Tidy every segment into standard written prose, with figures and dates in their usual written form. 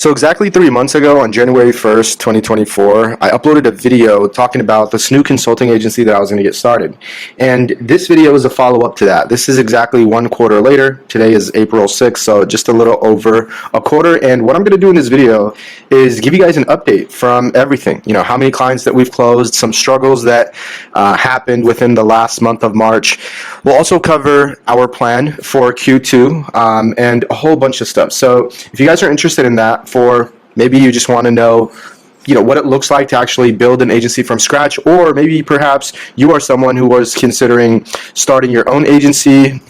So exactly 3 months ago, on January 1st, 2024, I uploaded a video talking about this new consulting agency that I was going to get started. And this video is a follow-up to that. This is exactly 1 quarter later. Today is April 6th, so just a little over a quarter. And what I'm going to do in this video is give you guys an update from everything. You know, how many clients that we've closed, some struggles that happened within the last month of March. We'll also cover our plan for Q2 and a whole bunch of stuff. So if you guys are interested in that, for maybe you just want to know, what it looks like to actually build an agency from scratch, or maybe perhaps you are someone who was considering starting your own agency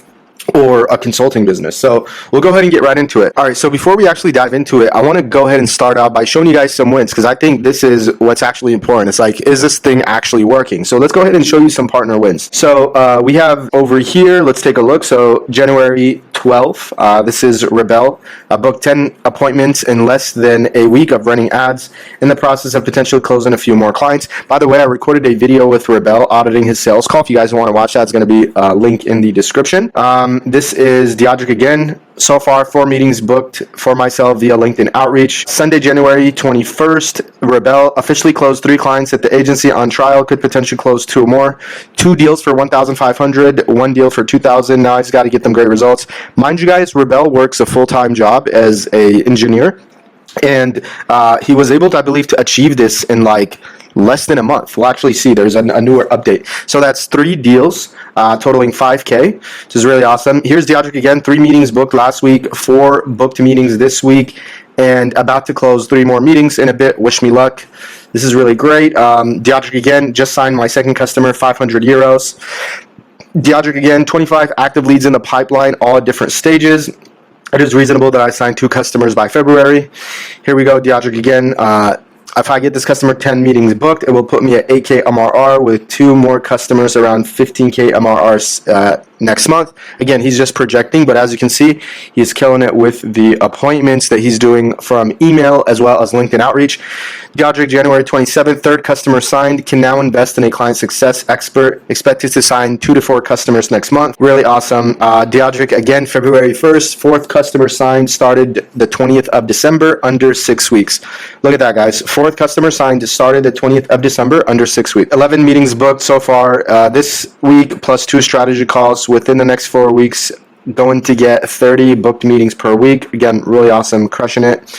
or a consulting business. So we'll go ahead and get right into it. All right, so before we actually dive into it, I want to go ahead and start out by showing you guys some wins, because I think this is what's actually important. It's like, is this thing actually working? So let's go ahead and show you some partner wins. So we have over here, let's take a look. So January 12th, this is Rebel. I booked 10 appointments in less than a week of running ads, in the process of potentially closing a few more clients. By the way, I recorded a video with Rebel auditing his sales call. If you guys want to watch that, it's going to be a link in the description. This is Diodric again. So far, 4 meetings booked for myself via LinkedIn outreach. Sunday, January 21st, Rebel officially closed 3 clients at the agency on trial. Could potentially close 2 more. 2 deals for $1,500, 1 deal for $2,000. Now I just got to get them great results. Mind you guys, Rebel works a full-time job as an engineer, and he was able to, I believe, to achieve this in like less than a month. We'll actually see. There's a newer update. So that's 3 deals totaling $5K, which is really awesome. Here's Diodric again. 3 meetings booked last week, 4 booked meetings this week, and about to close 3 more meetings in a bit. Wish me luck. This is really great. Diodric again, just signed my second customer, 500 euros. Diodric again, 25 active leads in the pipeline, all at different stages. It is reasonable that I sign 2 customers by February. Here we go, Diodric again. If I get this customer 10 meetings booked, it will put me at 8K MRR with 2 more customers around 15K MRR next month. Again, he's just projecting, but as you can see, he's killing it with the appointments that he's doing from email as well as LinkedIn outreach. Diodric, January 27th, 3rd customer signed, can now invest in a client success expert, expected to sign 2 to 4 customers next month. Really awesome. Diodric, again, February 1st, 4th customer signed, started the 20th of December, under 6 weeks. Look at that, guys. 4th customer signed, started the 20th of December, under 6 weeks. 11 meetings booked so far this week, plus 2 strategy calls within the next 4 weeks. Going to get 30 booked meetings per week. Again, really awesome, crushing it.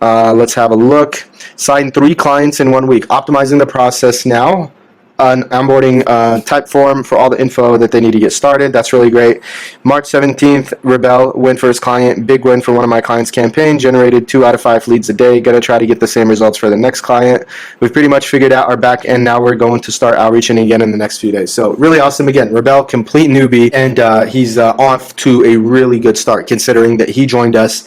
Let's have a look. Signed 3 clients in 1 week. Optimizing the process now. An onboarding type form for all the info that they need to get started. That's really great. March 17th, Rebel win for his client. Big win for one of my clients' campaign. Generated 2 out of 5 leads a day. Gonna try to get the same results for the next client. We've pretty much figured out our back end. Now we're going to start outreaching again in the next few days. So really awesome. Again, Rebel, complete newbie, and he's off to a really good start, considering that he joined us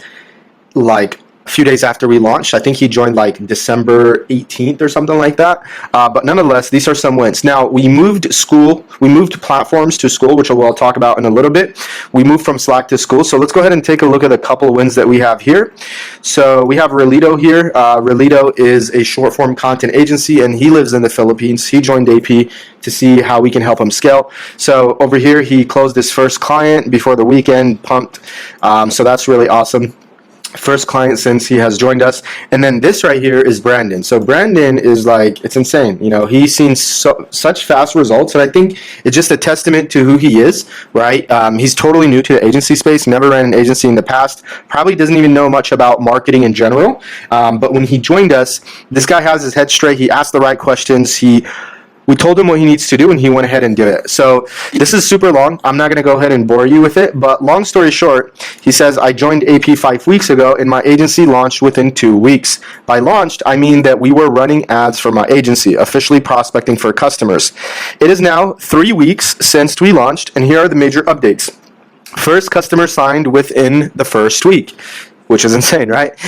like a few days after we launched. I think he joined like December 18th or something like that. But nonetheless, these are some wins. Now, we moved platforms to Skool, which we'll talk about in a little bit. We moved from Slack to Skool. So let's go ahead and take a look at a couple of wins that we have here. So we have Relito here. Relito is a short form content agency, and he lives in the Philippines. He joined AP to see how we can help him scale. So over here, he closed his first client before the weekend, pumped. So that's really awesome. First client since he has joined us. And then this right here is Brandon. So Brandon is like, it's insane. He's seen such fast results, and I think it's just a testament to who he is, right? He's totally new to the agency space, never ran an agency in the past, probably doesn't even know much about marketing in general. But when he joined us, this guy has his head straight. He asked the right questions. We told him what he needs to do, and he went ahead and did it. So this is super long. I'm not going to go ahead and bore you with it, but long story short, he says, I joined AP 5 weeks ago, and my agency launched within 2 weeks. By launched, I mean that we were running ads for my agency, officially prospecting for customers. It is now 3 weeks since we launched, and here are the major updates. First customer signed within the first week, which is insane, right?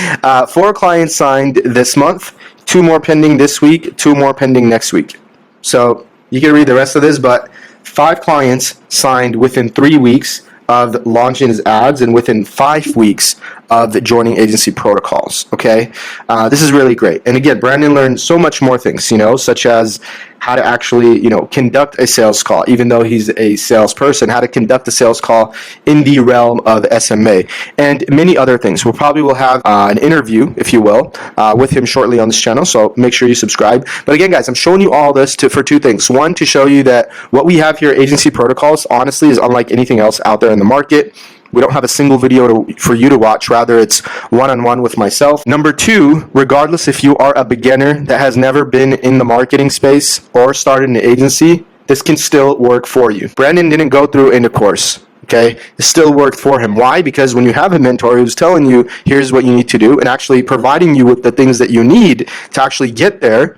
4 clients signed this month, 2 more pending this week, 2 more pending next week. So you can read the rest of this, but 5 clients signed within 3 weeks of launching his ads and within 5 weeks of joining agency protocols. Okay, this is really great. And again, Brandon learned so much more things, such as how to actually, conduct a sales call, even though he's a salesperson, how to conduct a sales call in the realm of SMA, and many other things. We probably will have an interview, if you will, with him shortly on this channel, so make sure you subscribe. But again, guys, I'm showing you all this for two things. One, to show you that what we have here, agency protocols, honestly is unlike anything else out there in the market. We don't have a single video for you to watch. Rather, it's one-on-one with myself. Number two, regardless if you are a beginner that has never been in the marketing space or started an agency, this can still work for you. Brandon didn't go through in a course. Okay, it still worked for him. Why? Because when you have a mentor who's telling you, here's what you need to do, and actually providing you with the things that you need to actually get there,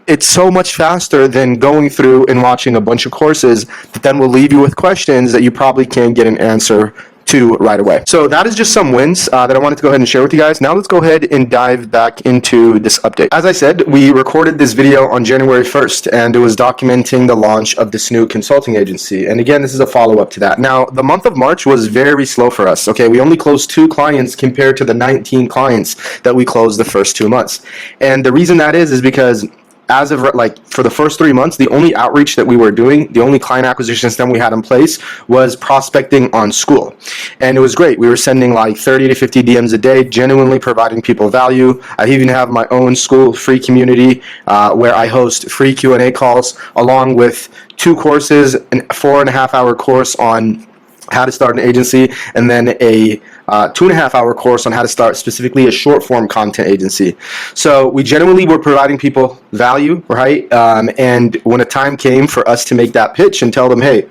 it's so much faster than going through and watching a bunch of courses that then will leave you with questions that you probably can't get an answer to right away. So that is just some wins that I wanted to go ahead and share with you guys. Now let's go ahead and dive back into this update. As I said, we recorded this video on January 1st, and it was documenting the launch of this new consulting agency. And again, this is a follow-up to that. Now, the month of March was very slow for us. Okay, we only closed 2 clients compared to the 19 clients that we closed the first 2 months. And the reason that is because as of for the first 3 months, the only outreach that we were doing, the only client acquisition system we had in place was prospecting on Skool. And it was great. We were sending like 30 to 50 DMs a day, genuinely providing people value. I even have my own Skool free community where I host free Q&A calls along with 2 courses, a 4.5-hour course on how to start an agency, and then a 2.5-hour course on how to start specifically a short form content agency. So we genuinely were providing people value, right? And when a time came for us to make that pitch and tell them, hey,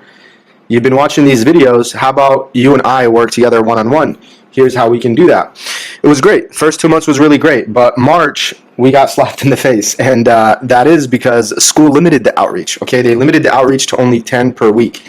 you've been watching these videos, how about you and I work together one-on-one? Here's how we can do that. It was great. First 2 months was really great, but March, we got slapped in the face, and that is because Skool limited the outreach. Okay, they limited the outreach to only 10 per week,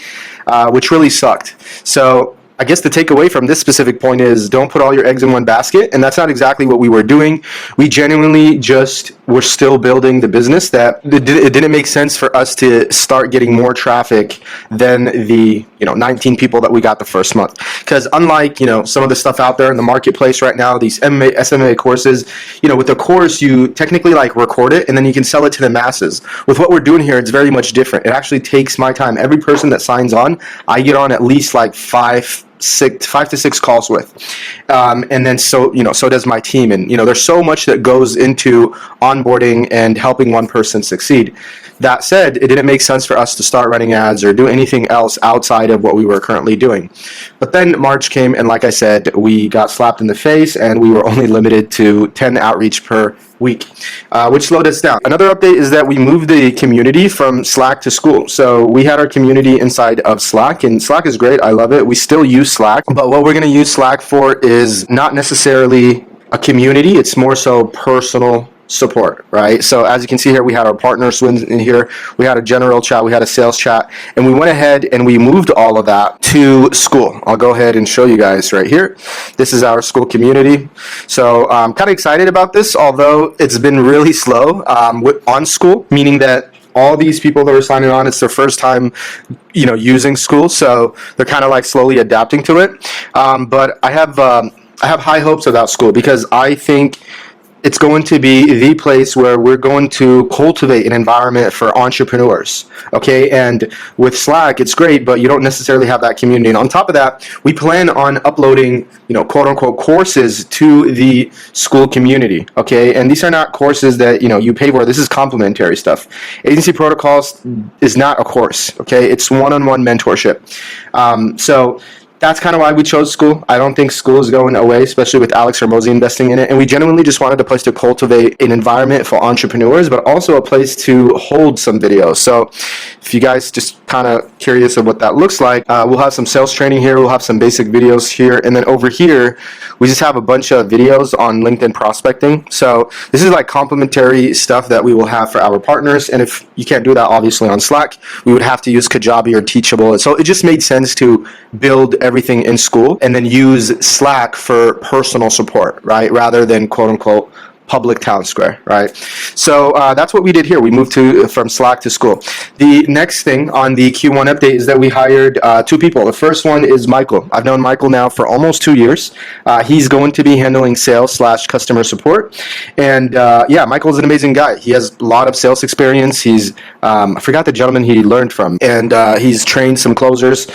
which really sucked. So I guess the takeaway from this specific point is don't put all your eggs in one basket, and that's not exactly what we were doing. We genuinely just were still building the business that it didn't make sense for us to start getting more traffic than the 19 people that we got the first month. Because unlike some of the stuff out there in the marketplace right now, these SMMA courses, with the course you technically record it and then you can sell it to the masses. With what we're doing here, it's very much different. It actually takes my time. Every person that signs on, I get on at least 5 to 6 calls with, and then so does my team, and there's so much that goes into onboarding and helping one person succeed. That said, it didn't make sense for us to start running ads or do anything else outside of what we were currently doing. But then March came, and like I said, we got slapped in the face, and we were only limited to 10 outreach per week, which slowed us down. Another update is that we moved the community from Slack to Skool. So we had our community inside of Slack, and Slack is great. I love it. We still use Slack, but what we're going to use Slack for is not necessarily a community. It's more so personal support, right? So as you can see here, we had our partners in here, we had a general chat, we had a sales chat, and we went ahead and we moved all of that to Skool. I'll go ahead and show you guys right here. This is our Skool community. So I'm kind of excited about this, although it's been really slow on Skool, meaning that all these people that are signing on, it's their first time, using Skool, so they're kind of slowly adapting to it. But I have high hopes about Skool because I think it's going to be the place where we're going to cultivate an environment for entrepreneurs, okay? And with Slack, it's great, but you don't necessarily have that community. And on top of that, we plan on uploading, quote-unquote courses to the Skool community, okay? And these are not courses that, you pay for. This is complimentary stuff. Agency Protocols is not a course, okay? It's one-on-one mentorship. So that's kind of why we chose Skool. I don't think Skool is going away, especially with Alex Hermosi investing in it. And we genuinely just wanted a place to cultivate an environment for entrepreneurs, but also a place to hold some videos. So if you guys just kind of curious of what that looks like, we'll have some sales training here. We'll have some basic videos here. And then over here, we just have a bunch of videos on LinkedIn prospecting. So this is complimentary stuff that we will have for our partners. And if you can't do that, obviously on Slack, we would have to use Kajabi or Teachable. And so it just made sense to build everything in Skool and then use Slack for personal support, right? Rather than quote unquote public town square, right? So that's what we did here. We moved from Slack to Skool. The next thing on the Q1 update is that we hired 2 people. The first one is Michael. I've known Michael now for almost 2 years. He's going to be handling sales / customer support. And yeah, Michael's an amazing guy. He has a lot of sales experience. He's, I forgot the gentleman he learned from, and he's trained some closers.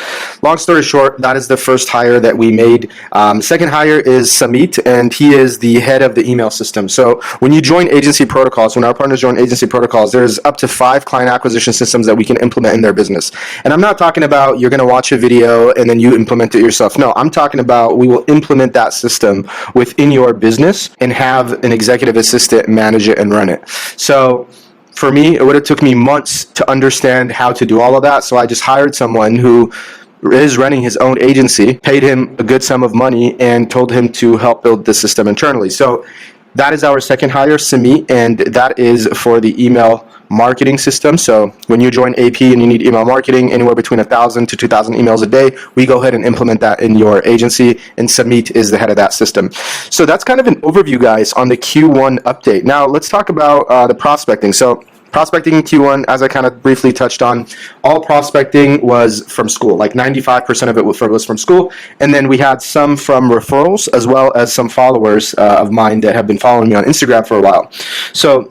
Long story short, that is the first hire that we made. Second hire is Samit, and he is the head of the email system. So when you join agency protocols, when our partners join agency protocols, there's up to 5 client acquisition systems that we can implement in their business. And I'm not talking about you're going to watch a video and then you implement it yourself. No, I'm talking about we will implement that system within your business and have an executive assistant manage it and run it. So for me, it would have took me months to understand how to do all of that. So I just hired someone who is running his own agency, paid him a good sum of money, and told him to help build the system internally. So that is our second hire, Simi, and that is for the email marketing system. So when you join AP and you need email marketing, anywhere between 1,000 to 2,000 emails a day, we go ahead and implement that in your agency, and Samit is the head of that system. So that's kind of an overview, guys, on the Q1 update. Now let's talk about the prospecting. So prospecting in Q1, as I kind of briefly touched on, all prospecting was from Skool. Like 95% of it was from Skool. And then we had some from referrals, as well as some followers of mine that have been following me on Instagram for a while. So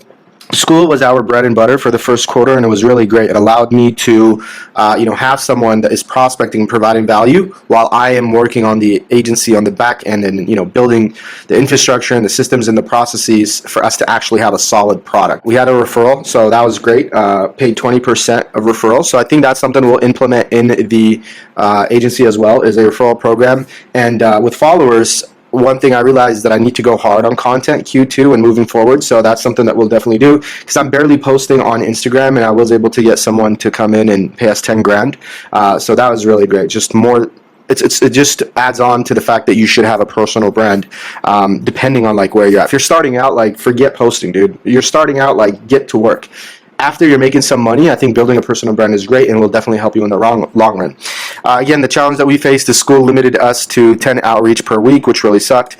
Skool was our bread and butter for the first quarter, and it was really great. It allowed me to, have someone that is prospecting and providing value while I am working on the agency on the back end and, building the infrastructure and the systems and the processes for us to actually have a solid product. We had a referral, so that was great. Paid 20% of referrals. So I think that's something we'll implement in the agency as well, is a referral program. And with followers, one thing I realized that I need to go hard on content Q2 and moving forward. So that's something that we'll definitely do, because I'm barely posting on Instagram, and I was able to get someone to come in and pay us 10 grand. So that was really great. Just more, it just adds on to the fact that you should have a personal brand, depending on like where you're at. If you're starting out, like, forget posting, dude. You're starting out, like, get to work. After you're making some money, I think building a personal brand is great and will definitely help you in the long run. Again, the challenge that we faced is Skool limited us to 10 outreach per week, which really sucked.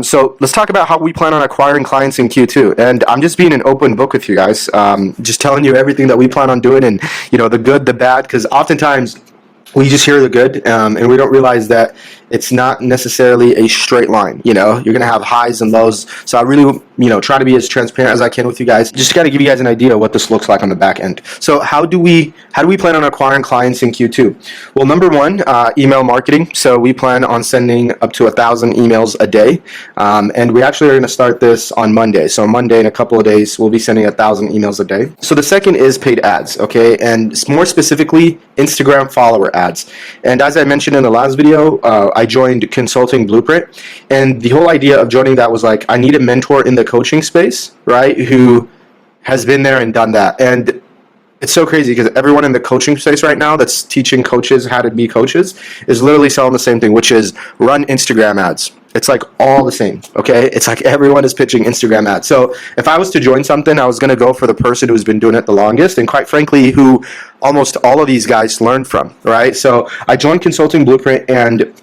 So let's talk about how we plan on acquiring clients in Q2. And I'm just being an open book with you guys, just telling you everything that we plan on doing, and the good, the bad, because oftentimes we just hear the good, and we don't realize that it's not necessarily a straight line. You're going to have highs and lows. So I really, try to be as transparent as I can with you guys. Just got to give you guys an idea of what this looks like on the back end. So how do we plan on acquiring clients in Q2? Well, number one, email marketing. So we plan on sending up to 1,000 emails a day. And we actually are going to start this on Monday. So Monday, in a couple of days, we'll be sending 1,000 emails a day. So the second is paid ads. Okay. And more specifically, Instagram follower ads. And as I mentioned in the last video, I joined Consulting Blueprint, and the whole idea of joining that was like, I need a mentor in the coaching space, right, who has been there and done that. And it's so crazy because everyone in the coaching space right now that's teaching coaches how to be coaches is literally selling the same thing, which is run Instagram ads. It's like all the same, okay? It's like everyone is pitching Instagram ads. So if I was to join something, I was going to go for the person who's been doing it the longest, and quite frankly, who almost all of these guys learned from, right? So I joined Consulting Blueprint, and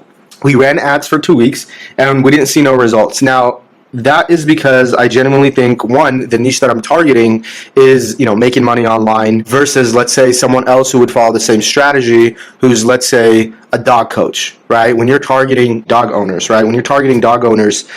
we ran ads for 2 weeks, and we didn't see no results. Now, that is because I genuinely think, one, the niche that I'm targeting is, making money online versus, let's say, someone else who would follow the same strategy, who's, let's say, a dog coach, right? When you're targeting dog owners, right? When you're targeting dog owners,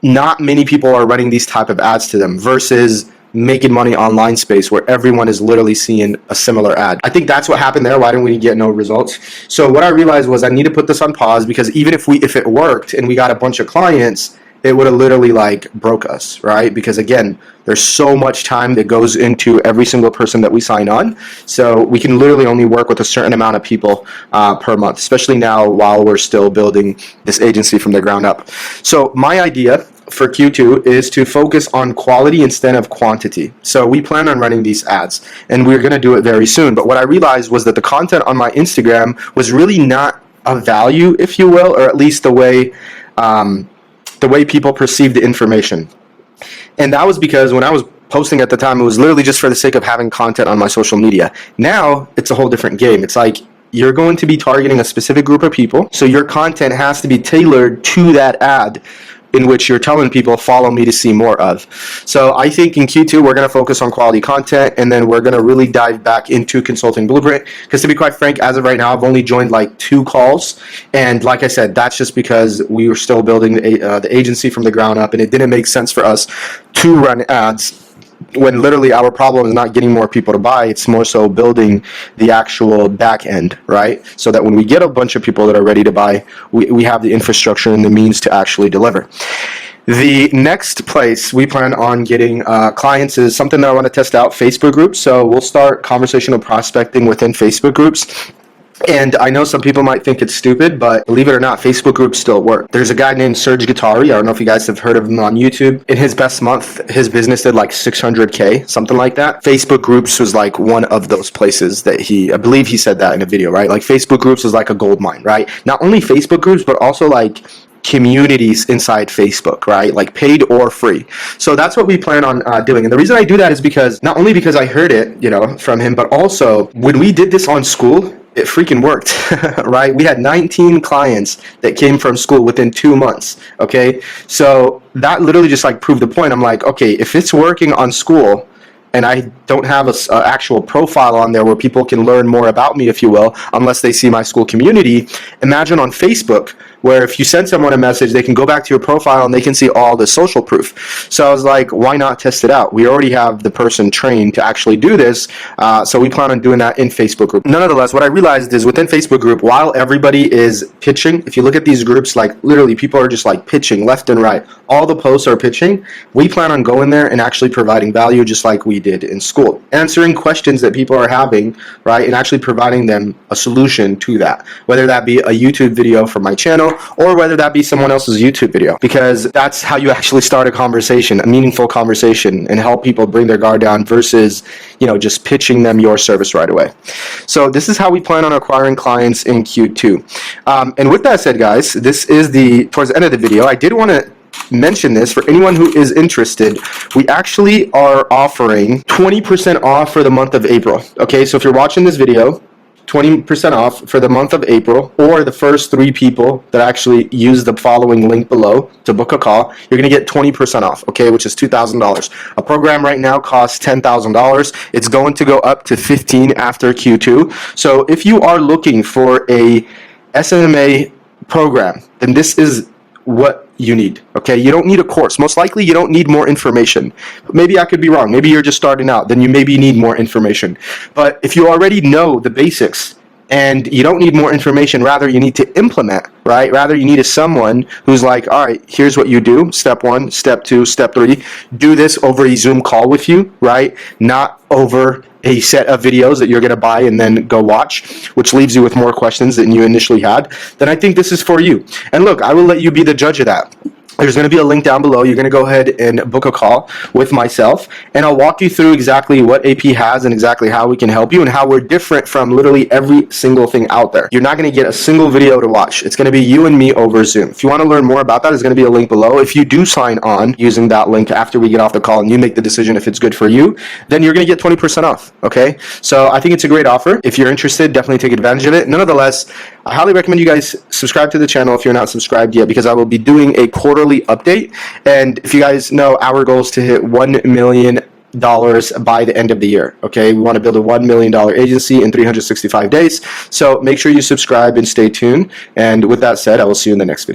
not many people are running these type of ads to them versus making money online space where everyone is literally seeing a similar ad. I think that's what happened there. Why didn't we get no results? So what I realized was I need to put this on pause, because even if it worked and we got a bunch of clients, it would have literally broke us, right? Because again, there's so much time that goes into every single person that we sign on. So we can literally only work with a certain amount of people per month, especially now while we're still building this agency from the ground up. So my idea for Q2 is to focus on quality instead of quantity. So we plan on running these ads, and we're going to do it very soon. But what I realized was that the content on my Instagram was really not of value, if you will, or at least the way people perceive the information. And that was because when I was posting at the time, it was literally just for the sake of having content on my social media. Now it's a whole different game. It's like you're going to be targeting a specific group of people, so your content has to be tailored to that ad in which you're telling people, follow me to see more of. So I think in Q2, we're going to focus on quality content, and then we're going to really dive back into Consulting Blueprint, because to be quite frank, as of right now, I've only joined like 2 calls, and like I said, that's just because we were still building the agency from the ground up, and it didn't make sense for us to run ads when literally our problem is not getting more people to buy. It's more so building the actual back end, right? So that when we get a bunch of people that are ready to buy, we have the infrastructure and the means to actually deliver. The next place we plan on getting clients is something that I want to test out, Facebook groups. So we'll start conversational prospecting within Facebook groups. And I know some people might think it's stupid, but believe it or not, Facebook groups still work. There's a guy named Serge Guattari. I don't know if you guys have heard of him on YouTube. In his best month, his business did like 600K, something like that. Facebook groups was like one of those places that I believe he said that in a video, right? Like Facebook groups is like a gold mine, right? Not only Facebook groups, but also like communities inside Facebook, right? Like paid or free. So that's what we plan on doing. And the reason I do that is because not only because I heard it, from him, but also when we did this on Skool, it freaking worked, right? We had 19 clients that came from Skool within 2 months, okay? So that literally just like proved the point. I'm like, okay, if it's working on Skool, and I don't have an actual profile on there where people can learn more about me, if you will, unless they see my Skool community. Imagine on Facebook, where if you send someone a message, they can go back to your profile and they can see all the social proof. So I was like, why not test it out? We already have the person trained to actually do this, so we plan on doing that in Facebook group. Nonetheless, what I realized is within Facebook group, while everybody is pitching, if you look at these groups, like literally people are just like pitching left and right. All the posts are pitching. We plan on going there and actually providing value just like we did in Skool, answering questions that people are having, right, and actually providing them a solution to that, whether that be a YouTube video from my channel or whether that be someone else's YouTube video, because that's how you actually start a conversation, a meaningful conversation, and help people bring their guard down versus, just pitching them your service right away. So this is how we plan on acquiring clients in Q2. And with that said, guys, this is towards the end of the video. I did want to mention this for anyone who is interested. We actually are offering 20% off for the month of April. Okay, so if you're watching this video, 20% off for the month of April, or the first 3 people that actually use the following link below to book a call, you're going to get 20% off, okay, which is $2,000. A program right now costs $10,000. It's going to go up to $15,000 after Q2. So if you are looking for a SMMA program, then this is what you need, okay? You don't need a course. Most likely you don't need more information. Maybe I could be wrong. Maybe you're just starting out. Then you maybe need more information. But if you already know the basics and you don't need more information, rather you need to implement, right? Rather you need someone who's like, all right, here's what you do. Step 1, step 2, step 3. Do this over a Zoom call with you, right? Not over a set of videos that you're going to buy and then go watch, which leaves you with more questions than you initially had, then I think this is for you. And look, I will let you be the judge of that. There's going to be a link down below. You're going to go ahead and book a call with myself, and I'll walk you through exactly what AP has and exactly how we can help you and how we're different from literally every single thing out there. You're not going to get a single video to watch. It's going to be you and me over Zoom. If you want to learn more about that, there's going to be a link below. If you do sign on using that link after we get off the call and you make the decision if it's good for you, then you're going to get 20% off, okay? So I think it's a great offer. If you're interested, definitely take advantage of it. Nonetheless, I highly recommend you guys subscribe to the channel if you're not subscribed yet, because I will be doing a quarterly update. And if you guys know, our goal is to hit $1 million by the end of the year. Okay, we want to build a $1 million agency in 365 days. So make sure you subscribe and stay tuned. And with that said, I will see you in the next video.